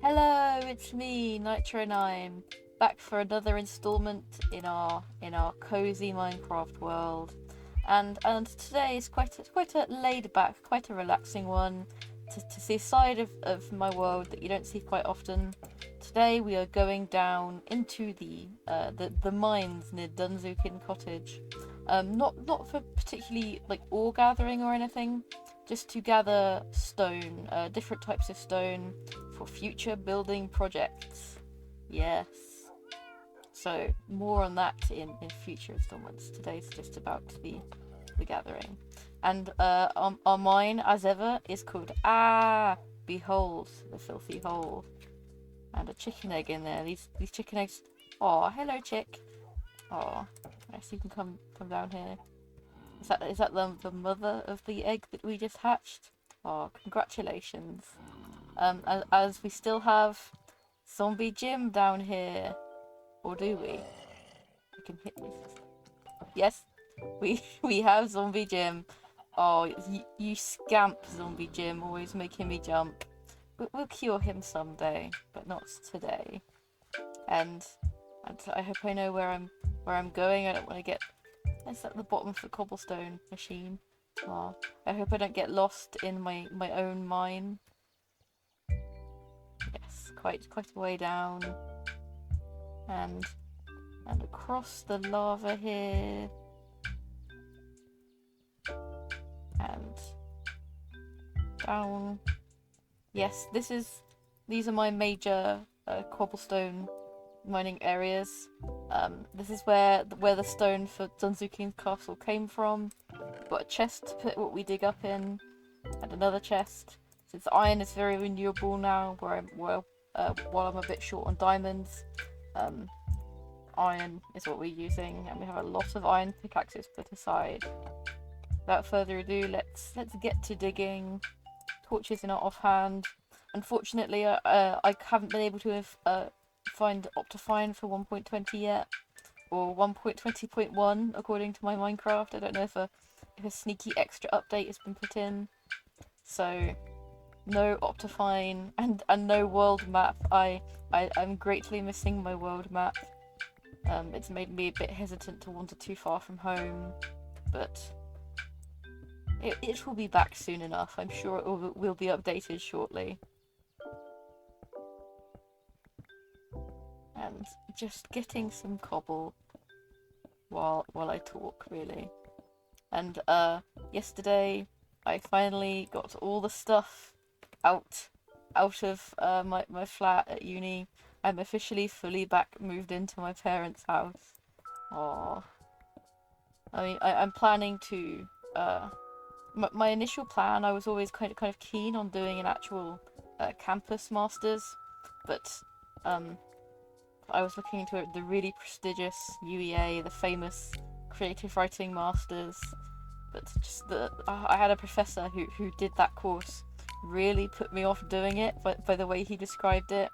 Hello, it's me, Nitr09, back for another installment in our cozy Minecraft world. And today is quite a laid back, quite a relaxing one to see a side of my world that you don't see quite often. Today we are going down into the mines near Dunzukin Cottage. Not for particularly like ore gathering or anything, just to gather stone, different types of stone for future building projects. Yes. So more on that in future installments. Today's just about the gathering. And our mine, as ever, is called Behold the Filthy Hole. And a chicken egg in there. These chicken eggs. Aw, hello chick. Aw. Yes, you can come down here. Is that the mother of the egg that we just hatched? Oh, congratulations. As we still have Zombie Jim down here. Or do we? I can hit this. Yes, we have Zombie Jim. Oh, you scamp, Zombie Jim, always making me jump. We'll cure him someday, but not today. And I hope I know where I'm going. I don't want to get. That's at the bottom of the cobblestone machine. Oh, I hope I don't get lost in my own mine. Yes, quite a way down. And across the lava here. And down. Yes, these are my major cobblestone mining areas. This is where the stone for Dunzukin's castle came from. Got a chest to put what we dig up in, and another chest. Since iron is very renewable now, while I'm a bit short on diamonds, iron is what we're using, and we have a lot of iron pickaxes put aside. Without further ado, let's get to digging. Torches in our offhand. Unfortunately, I haven't been able to find Optifine for 1.20 yet, or 1.20.1 according to my Minecraft. I don't know if a sneaky extra update has been put in. So no Optifine and no world map. I'm greatly missing my world map. It's made me a bit hesitant to wander too far from home, but it will be back soon enough. I'm sure it will be updated shortly. And just getting some cobble while I talk, really. And yesterday I finally got all the stuff out of my flat at uni. I'm officially fully back moved into my parents' house. Aww. I mean, I'm planning to my initial plan, I was always kind of keen on doing an actual campus masters, but I was looking into the really prestigious UEA, the famous creative writing masters, but just I had a professor who did that course, really put me off doing it by the way he described it,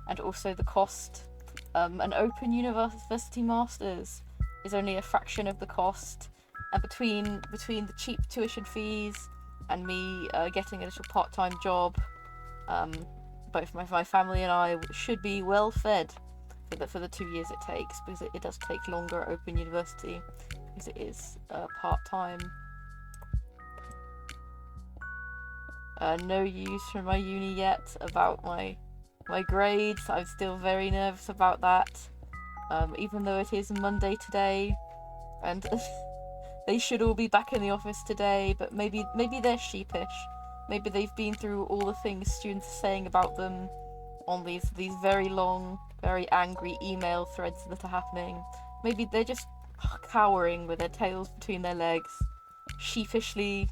and also the cost. An open university masters is only a fraction of the cost, and between the cheap tuition fees and me getting a little part-time job, both my family and I should be well fed for the 2 years it takes, because it does take longer at open university because it is part-time. No news from my uni yet about my grades. I'm still very nervous about that, even though it is Monday today, and they should all be back in the office today, but maybe they're sheepish. Maybe they've been through all the things students are saying about them on these very long, very angry email threads that are happening. Maybe they're just cowering with their tails between their legs, sheepishly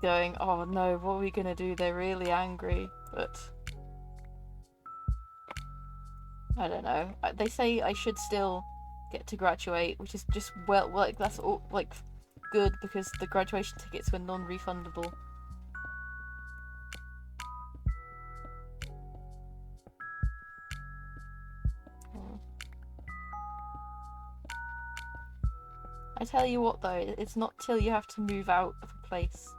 going, oh no, what are we gonna do? They're really angry. But I don't know. They say I should still get to graduate, which is just like that's all like good, because the graduation tickets were non-refundable. I tell you what though, it's not till you have to move out of a place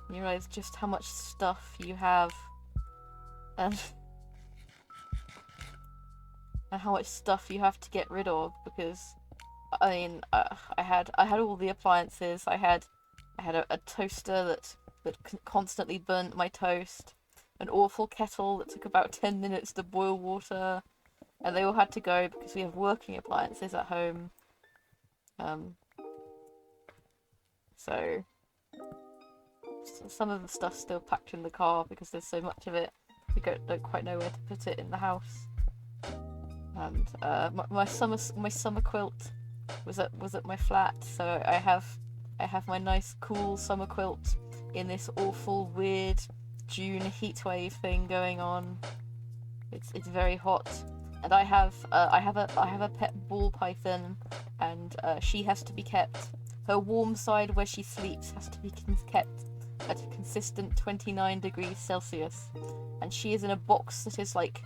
and you realise just how much stuff you have, and and how much stuff you have to get rid of, because I mean, I had all the appliances. I had a toaster that constantly burnt my toast, an awful kettle that took about 10 minutes to boil water, and they all had to go because we have working appliances at home. Um, so some of the stuff's still packed in the car because there's so much of it. We don't quite know where to put it in the house. And my summer quilt was at my flat, so I have my nice cool summer quilt in this awful weird June heatwave thing going on. It's very hot, and I have a pet ball python, and she has to be kept. Her warm side where she sleeps has to be kept at a consistent 29 degrees Celsius, and she is in a box that is like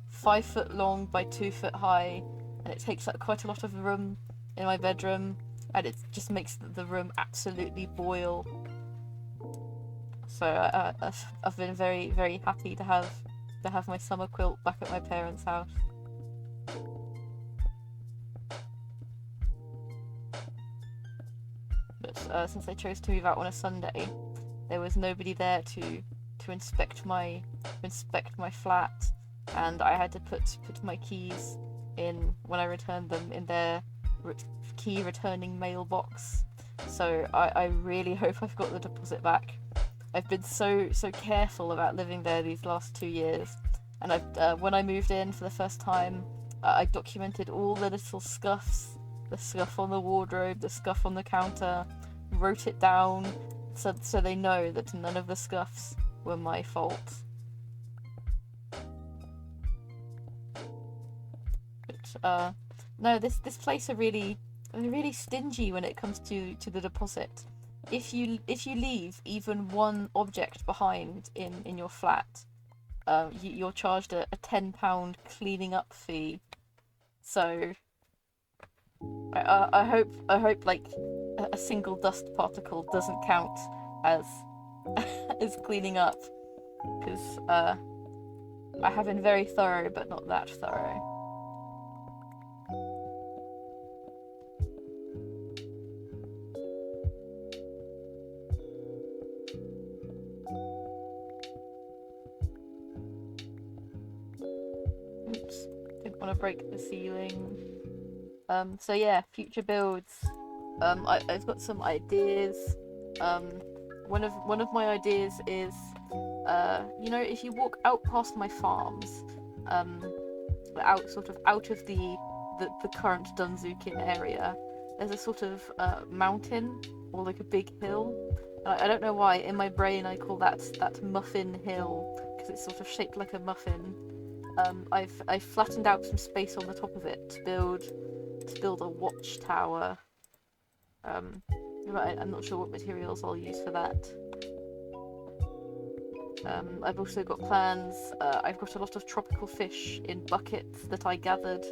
5 foot long by 2 foot high, and it takes up quite a lot of room in my bedroom, and it just makes the room absolutely boil. So I've been very, very happy to have my summer quilt back at my parents' house. But since I chose to move out on a Sunday, there was nobody there to inspect my flat, and I had to put my keys in when I returned them in their key returning mailbox. So I really hope I've got the deposit back. I've been so careful about living there these last 2 years, and when I moved in for the first time, I documented all the little scuffs, the scuff on the wardrobe, the scuff on the counter, wrote it down so they know that none of the scuffs were my fault. But no, this place are really stingy when it comes to the deposit. If you leave even one object behind in your flat, you're charged a £10 cleaning up fee. So I hope like a single dust particle doesn't count as as cleaning up, because I have been very thorough, but not that thorough. Oops, didn't want to break the ceiling. So yeah, future builds. I've got some ideas. One of my ideas is, if you walk out past my farms, out of the current Dunzukin area, there's a sort of mountain, or like a big hill. I don't know why in my brain I call that Muffin Hill, because it's sort of shaped like a muffin. I've flattened out some space on the top of it to build a watchtower. I'm not sure what materials I'll use for that. I've also got plans. I've got a lot of tropical fish in buckets that I gathered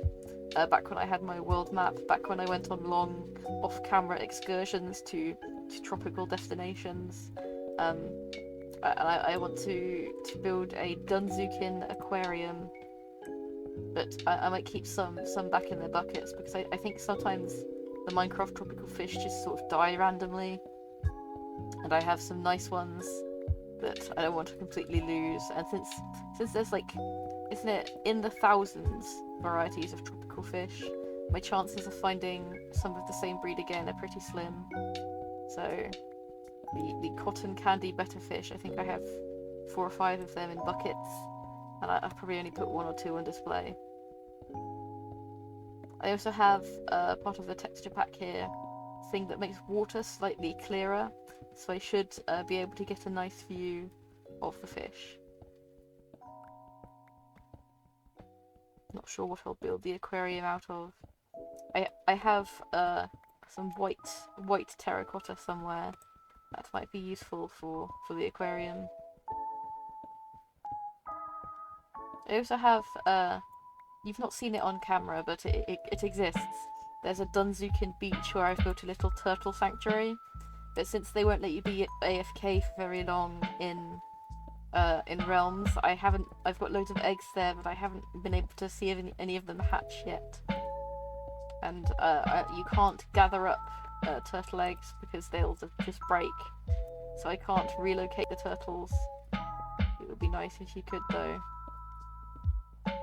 back when I had my world map, back when I went on long off-camera excursions to tropical destinations. And I want to build a Dunzukin aquarium, but I might keep some back in their buckets, because I think sometimes the Minecraft tropical fish just sort of die randomly, and I have some nice ones that I don't want to completely lose. And since there's like, isn't it in the thousands varieties of tropical fish, my chances of finding some of the same breed again are pretty slim. So the cotton candy butterfish, I think I have 4 or 5 of them in buckets, and I've probably only put 1 or 2 on display. I also have part of the texture pack here, thing that makes water slightly clearer, so I should be able to get a nice view of the fish. Not sure what I'll build the aquarium out of. I have some white terracotta somewhere that might be useful for the aquarium. I also have you've not seen it on camera, but it exists. There's a Dunzukin beach where I've built a little turtle sanctuary, but since they won't let you be AFK for very long in in Realms. I've got loads of eggs there, but I haven't been able to see any of them hatch yet. And you can't gather up turtle eggs because they'll just break. So I can't relocate the turtles. It would be nice if you could, though.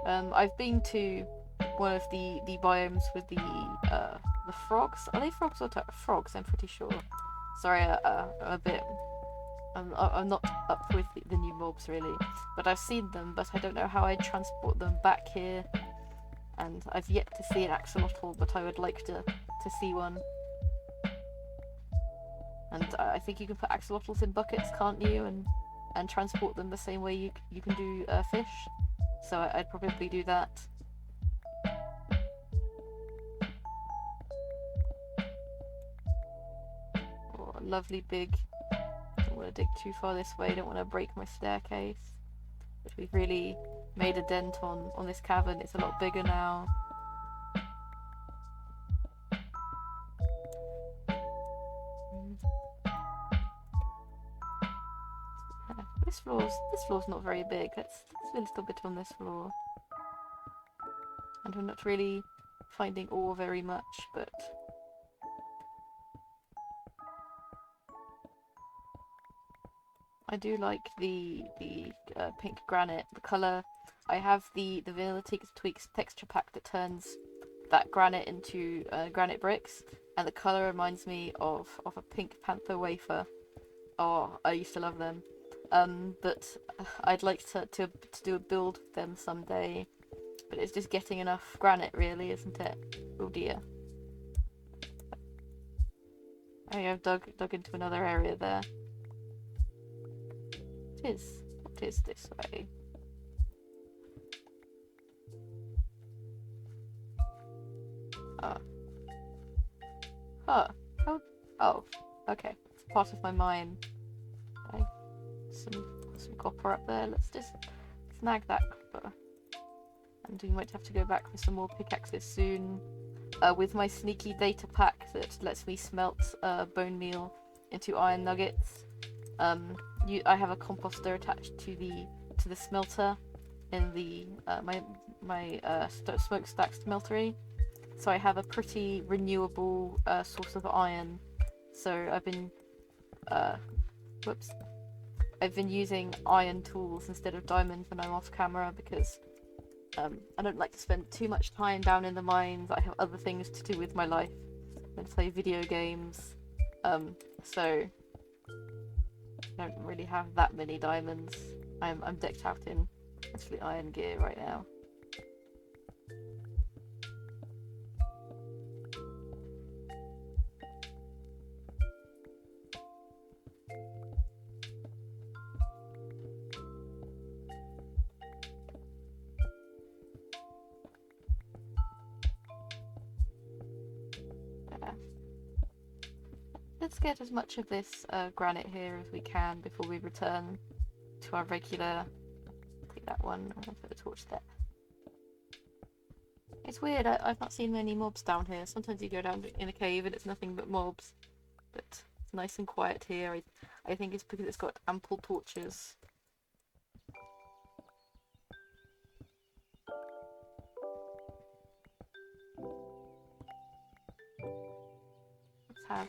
I've been to one of the biomes with the frogs. Are they frogs or frogs? I'm pretty sure. Sorry, I'm a bit. I'm not up with the new mobs really, but I've seen them. But I don't know how I'd transport them back here. And I've yet to see an axolotl, but I would like to see one. And I think you can put axolotls in buckets, can't you? And transport them the same way you can do fish. So I'd probably do that. Oh, lovely big. Don't want to dig too far this way. Don't want to break my staircase. But we've really made a dent on this cavern. It's a lot bigger now. This floor's not very big. Let's do a little bit on this floor. And I'm not really finding ore very much, but I do like the pink granite. The colour. I have the Vanilla Tweaks texture pack that turns that granite into granite bricks, and the colour reminds me of a Pink Panther wafer. Oh, I used to love them. But I'd like to do a build with them someday. But it's just getting enough granite, really, isn't it? Oh dear. I think I've dug into another area there. What is this way? Huh. How? Oh, okay. It's part of my mine. Okay. Some copper up there. Let's just snag that copper. And we might have to go back for some more pickaxes soon. With my sneaky data pack that lets me smelt bone meal into iron nuggets. I have a composter attached to the smelter in the my smokestack smeltery, so I have a pretty renewable source of iron. So I've been using iron tools instead of diamond when I'm off camera because I don't like to spend too much time down in the mines. I have other things to do with my life than play video games. So I don't really have that many diamonds. I'm decked out in mostly iron gear right now. Let's get as much of this granite here as we can before we return to our regular. Take that one. I'm gonna put the torch there. It's weird. I've not seen many mobs down here. Sometimes you go down in a cave and it's nothing but mobs, but it's nice and quiet here. I think it's because it's got ample torches. Let's have.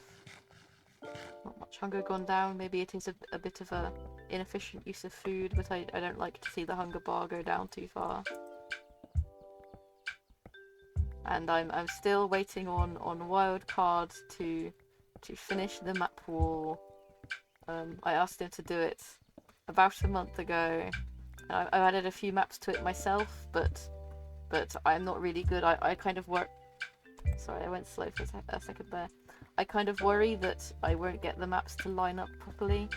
Not much hunger gone down. Maybe it is a bit of a inefficient use of food, but I don't like to see the hunger bar go down too far. And I'm still waiting on Wildcard to finish the map wall. I asked him to do it about a month ago. I've added a few maps to it myself, but I'm not really good. I kind of work. Sorry, I went slow for a second there. I kind of worry that I won't get the maps to line up properly,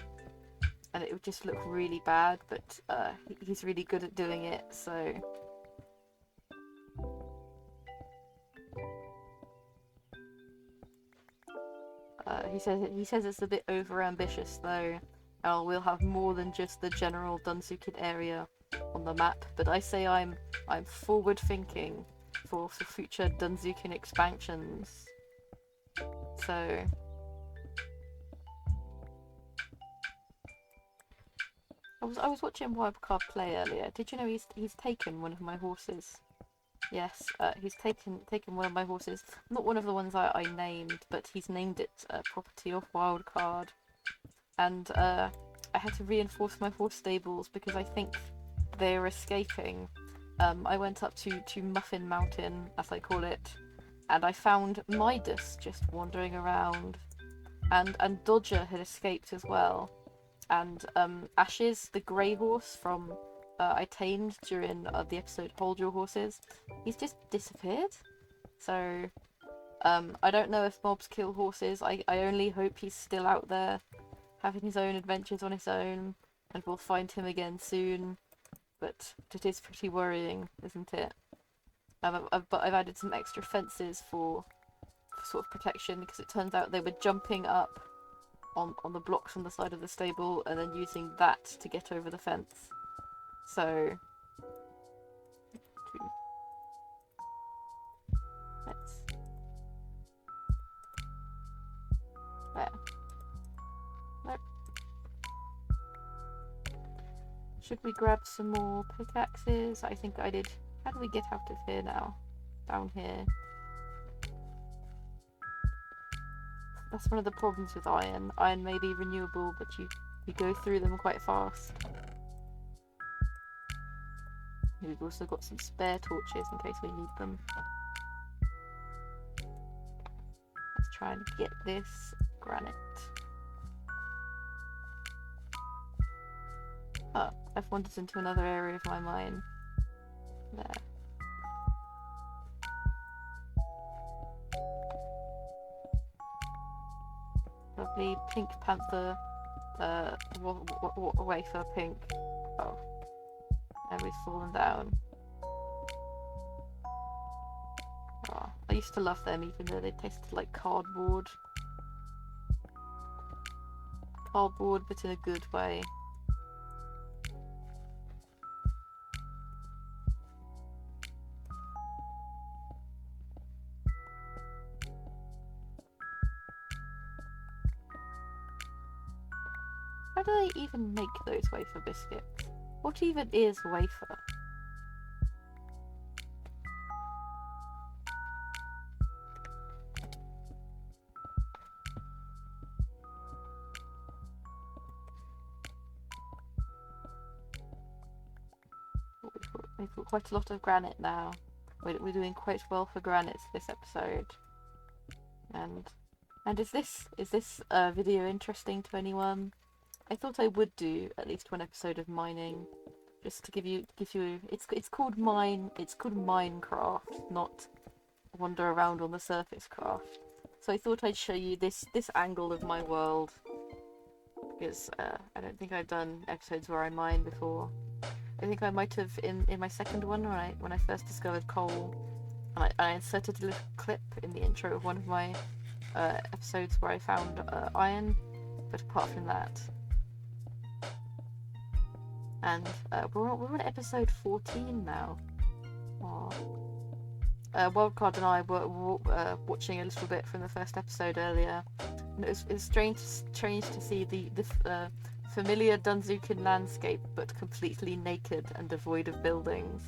and it would just look really bad, but he's really good at doing it, so... He says it's a bit over-ambitious, though, and we'll have more than just the general Dunzukin area on the map, but I say I'm forward-thinking for future Dunzukin expansions. So I was watching Wildcard play earlier. Did you know he's taken one of my horses? Yes, he's taken one of my horses. Not one of the ones I named, but he's named it property of Wildcard. And I had to reinforce my horse stables because I think they're escaping. I went up to Muffin Mountain, as I call it, and I found Midas just wandering around, and Dodger had escaped as well, and Ashes, the grey horse from I tamed during the episode Hold Your Horses, he's just disappeared. So I don't know if mobs kill horses. I only hope he's still out there having his own adventures on his own, and we'll find him again soon. But it is pretty worrying, isn't it? But I've added some extra fences for sort of protection, because it turns out they were jumping up on the blocks on the side of the stable and then using that to get over the fence. So let's there. Nope. Should we grab some more pickaxes? I think I did. How do we get out of here now? Down here. That's one of the problems with iron. Iron may be renewable, but you go through them quite fast. We've also got some spare torches in case we need them. Let's try and get this granite. Oh, I've wandered into another area of my mine. There. Lovely pink panther wafer pink. Oh, and we've fallen down. Oh, I used to love them even though they tasted like cardboard. Cardboard, but in a good way. How do they even make those wafer biscuits? What even is wafer? We've got quite a lot of granite now. We're doing quite well for granite this episode. And is this video interesting to anyone? I thought I would do at least one episode of mining, just to give you. It's called Minecraft, not wander around on the surface craft. So I thought I'd show you this angle of my world, because I don't think I've done episodes where I mine before. I think I might have in my second one when I first discovered coal, and I inserted a little clip in the intro of one of my episodes where I found iron. But apart from that, and we're on episode 14 now. Wildcard and I were watching a little bit from the first episode earlier, and it was strange to see the familiar Dunzukin landscape, but completely naked and devoid of buildings.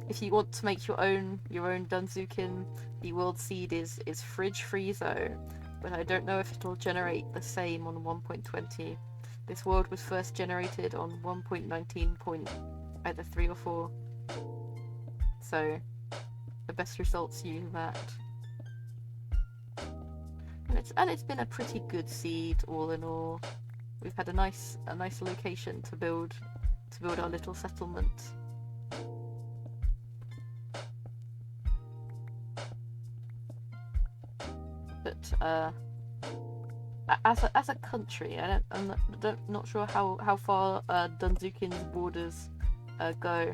If you want to make your own Dunzukin, the world seed is Fridge Friezo, but I don't know if it'll generate the same on 1.20. This world was first generated on 1.19. Either 3 or 4. So the best results use that. And it's been a pretty good seed all in all. We've had a nice location to build our little settlement. But as a country, I'm not sure how far Dunzukin's borders go,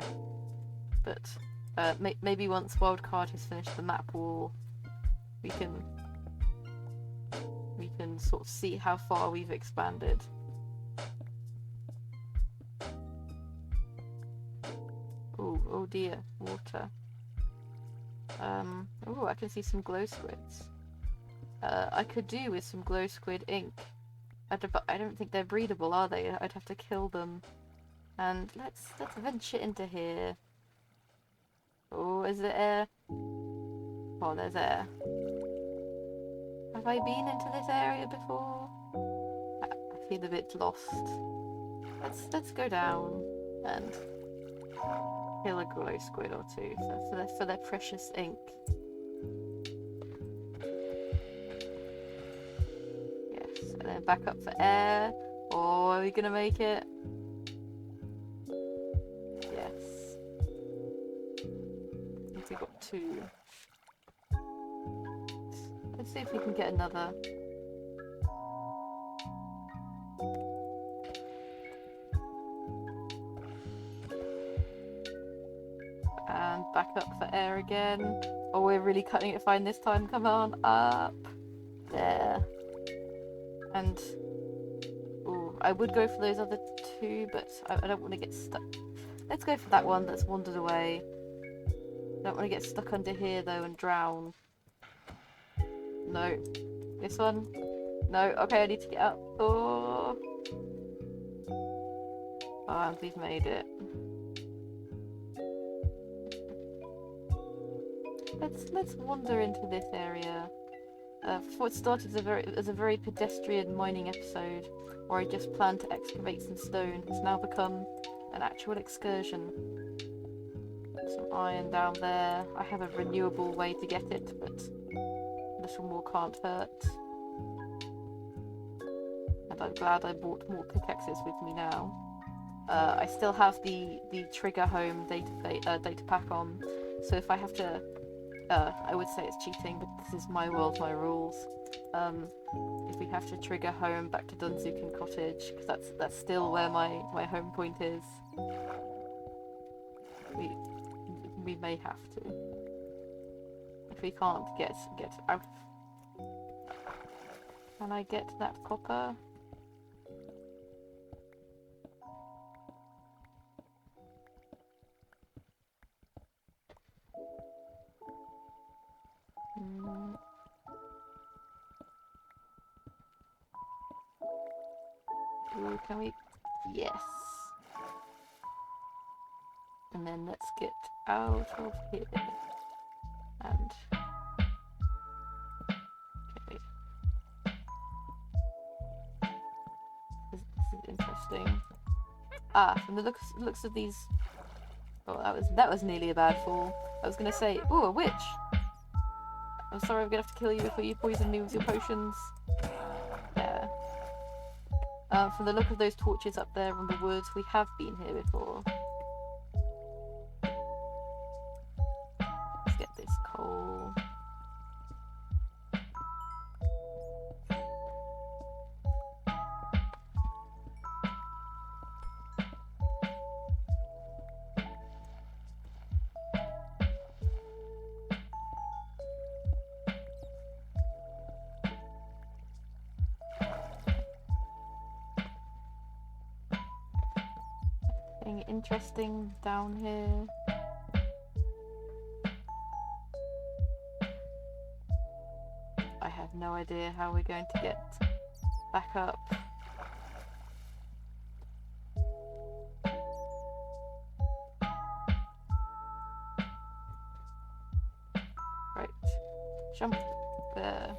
but maybe once Wildcard has finished the map wall, we can sort of see how far we've expanded. Oh dear, water. Oh, I can see some glow squids. I could do with some glow squid ink. I don't think they're breedable, are they? I'd have to kill them. And let's venture into here. Oh, is there air? Oh, there's air. Have I been into this area before? I feel a bit lost. Let's go down and kill a glow squid or two for their precious ink. Yes, and then back up for air. Oh, are we gonna make it? Yes. I think we got 2. Let's see if we can get another. And back up for air again. Oh, we're really cutting it fine this time. Come on, up. There. And ooh, I would go for those other 2, but I don't want to get stuck. Let's go for that one that's wandered away. I don't want to get stuck under here though and drown. No. This one? No. Okay, I need to get up. Oh. Oh, and we've made it. Let's wander into this area. Before it started as a very pedestrian mining episode, where I just planned to excavate some stone, it's now become an actual excursion. Some iron down there. I have a renewable way to get it, but a little more can't hurt. And I'm glad I bought more pickaxes with me now. I still have the trigger home data pack on, so if I have to, I would say it's cheating, but this is my world, my rules. If we have to trigger home back to Dunzukin Cottage, because that's still where my home point is, we may have to. If we can't get out. Can I get that copper? Ooh, can we? Yes. And then let's get out of here. And okay. This is interesting. From the looks of these. Oh, that was nearly a bad fall. I was gonna say, ooh, a witch. I'm sorry, I'm gonna have to kill you before you poison me with your potions. Yeah. From the look of those torches up there on the woods, we have been here before. Let's get this coal. Anything interesting down here? I have no idea how we're going to get back up. Right, jump there.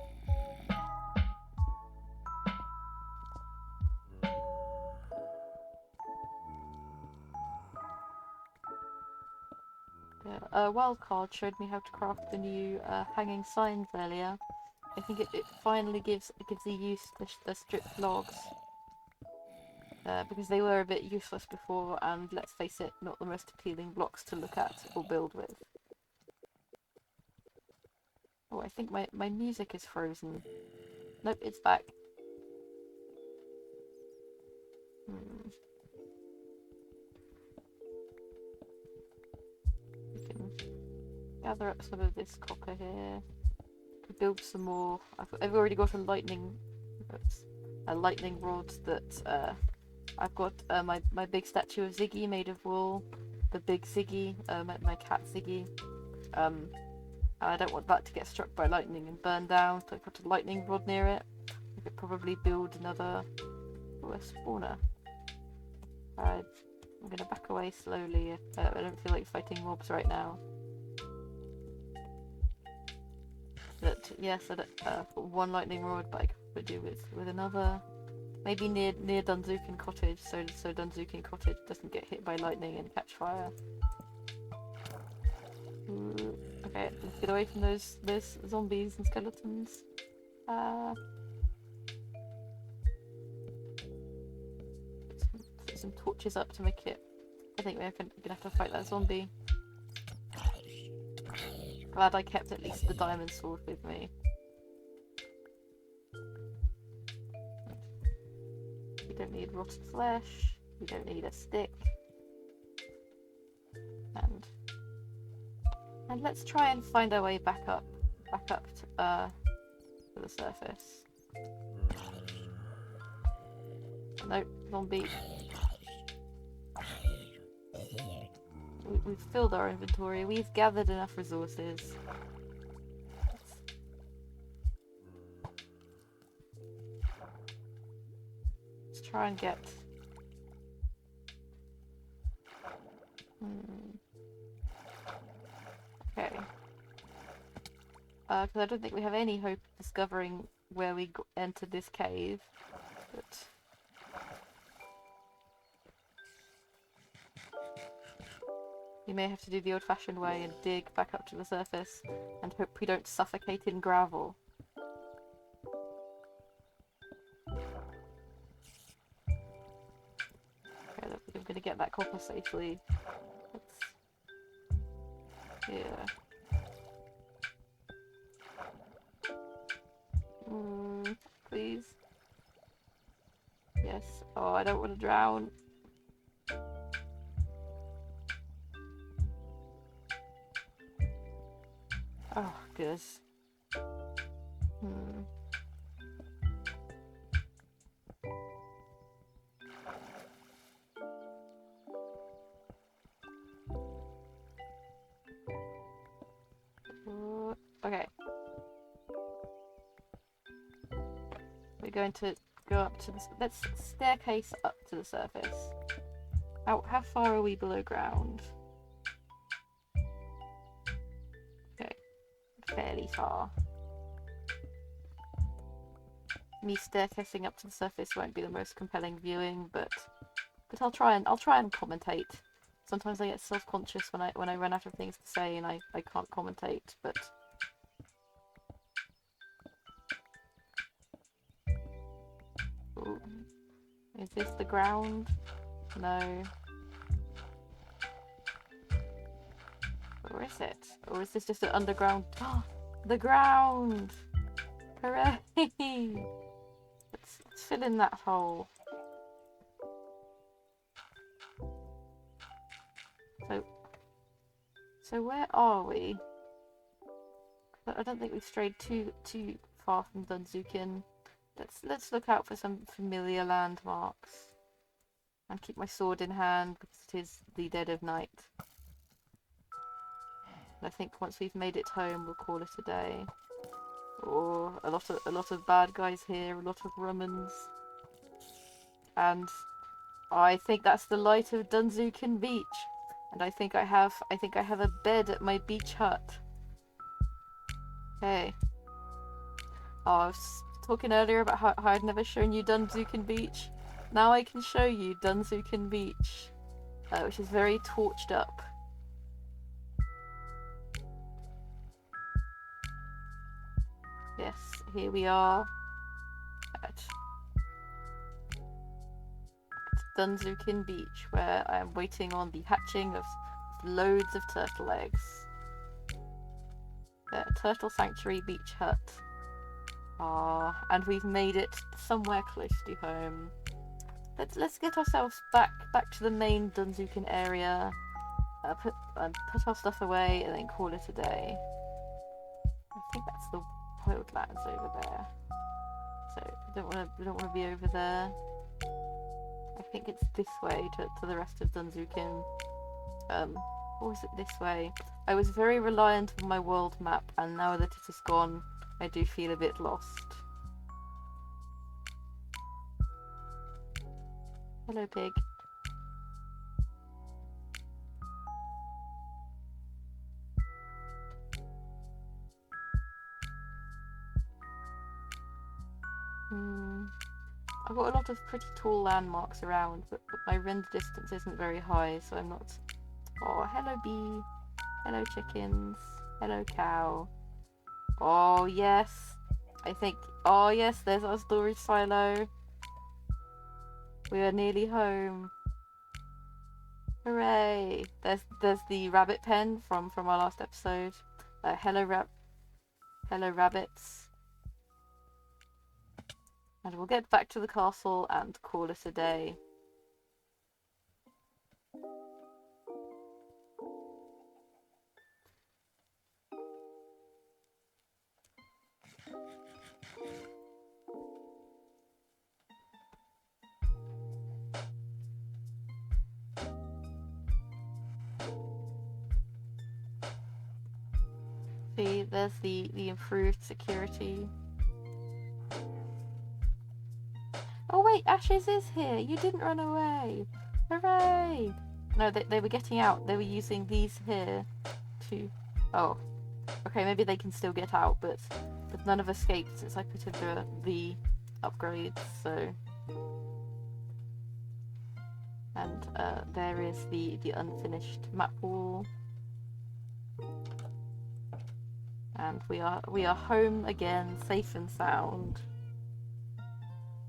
Yeah, Wildcard showed me how to craft the new hanging signs earlier. I think it finally gives the use the stripped logs. Because they were a bit useless before, and let's face it, not the most appealing blocks to look at or build with. Oh, I think my music is frozen. Nope, it's back. We can gather up some of this copper here. Build some more. I've already got a lightning rod that I've got my big statue of Ziggy made of wool. The big Ziggy, my cat Ziggy. And I don't want that to get struck by lightning and burn down, so I put a lightning rod near it. I We could probably build another spawner. I'm gonna back away slowly. I don't feel like fighting mobs right now. But yes, one lightning rod, but I could do with another. Maybe near Dunzukin Cottage, so Dunzukin Cottage doesn't get hit by lightning and catch fire. Ooh, okay, let's get away from those zombies and skeletons. Put some torches up to make it. I think we're gonna have to fight that zombie. Glad I kept at least the diamond sword with me. We don't need rotten flesh. We don't need a stick. And let's try and find our way back up to the surface. Nope, zombie. We've filled our inventory. We've gathered enough resources. Let's try and get. Okay. Because I don't think we have any hope of discovering where we entered this cave. But we may have to do the old-fashioned way and dig back up to the surface and hope we don't suffocate in gravel. Okay, I'm going to get that copper safely. Yeah. Please. Yes. Oh, I don't want to drown. Oh, good. Okay. We're going to go up to the... Let's staircase up to the surface. How far are we below ground? Okay. Fairly far. Me staircasing up to the surface won't be the most compelling viewing, but I'll try and commentate. Sometimes I get self-conscious when I run out of things to say and I can't commentate, but ooh. Is this the ground? No. Or is it? Or is this just an underground? The ground! Hooray! Let's fill in that hole. So where are we? I don't think we've strayed too far from Dunzukin. Let's look out for some familiar landmarks. And keep my sword in hand because it is the dead of night. And I think once we've made it home, we'll call it a day. Or a lot of bad guys here, a lot of Rummans. And I think that's the light of Dunzukin Beach. And I think I have a bed at my beach hut. Okay. Oh, I was talking earlier about how I'd never shown you Dunzukin Beach. Now I can show you Dunzukin Beach, which is very torched up. Yes, here we are at Dunzukin Beach, where I am waiting on the hatching of loads of turtle eggs. The Turtle Sanctuary Beach Hut. And we've made it somewhere close to home. Let's get ourselves back to the main Dunzukin area. Put our stuff away and then call it a day. I think that's the wildlands over there. So we don't want to be over there. I think it's this way to the rest of Dunzukin. Or is it this way? I was very reliant on my world map, and now that it is gone, I do feel a bit lost. Hello, pig. I've got a lot of pretty tall landmarks around, but my render distance isn't very high, so I'm not... Oh, hello bee. Hello chickens. Hello cow. Oh, yes. I think... Oh, yes, there's our storage silo. We are nearly home. Hooray! There's the rabbit pen from our last episode. Hello rabbits. And we'll get back to the castle and call it a day. See, there's the improved security. Oh wait, Ashes is here! You didn't run away! Hooray! No, they were getting out. They were using these here to... Oh. Okay, maybe they can still get out, but none have escaped since I put in the upgrades, so... And there is the unfinished map wall. And we are home again, safe and sound.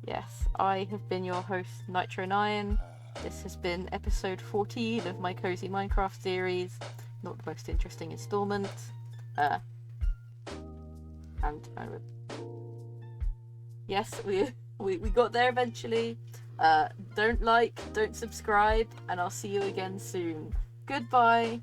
Yes, I have been your host, Nitr09. This has been episode 14 of my Cozy Minecraft series. Not the most interesting installment. Yes, we got there eventually. Don't like, don't subscribe, and I'll see you again soon. Goodbye!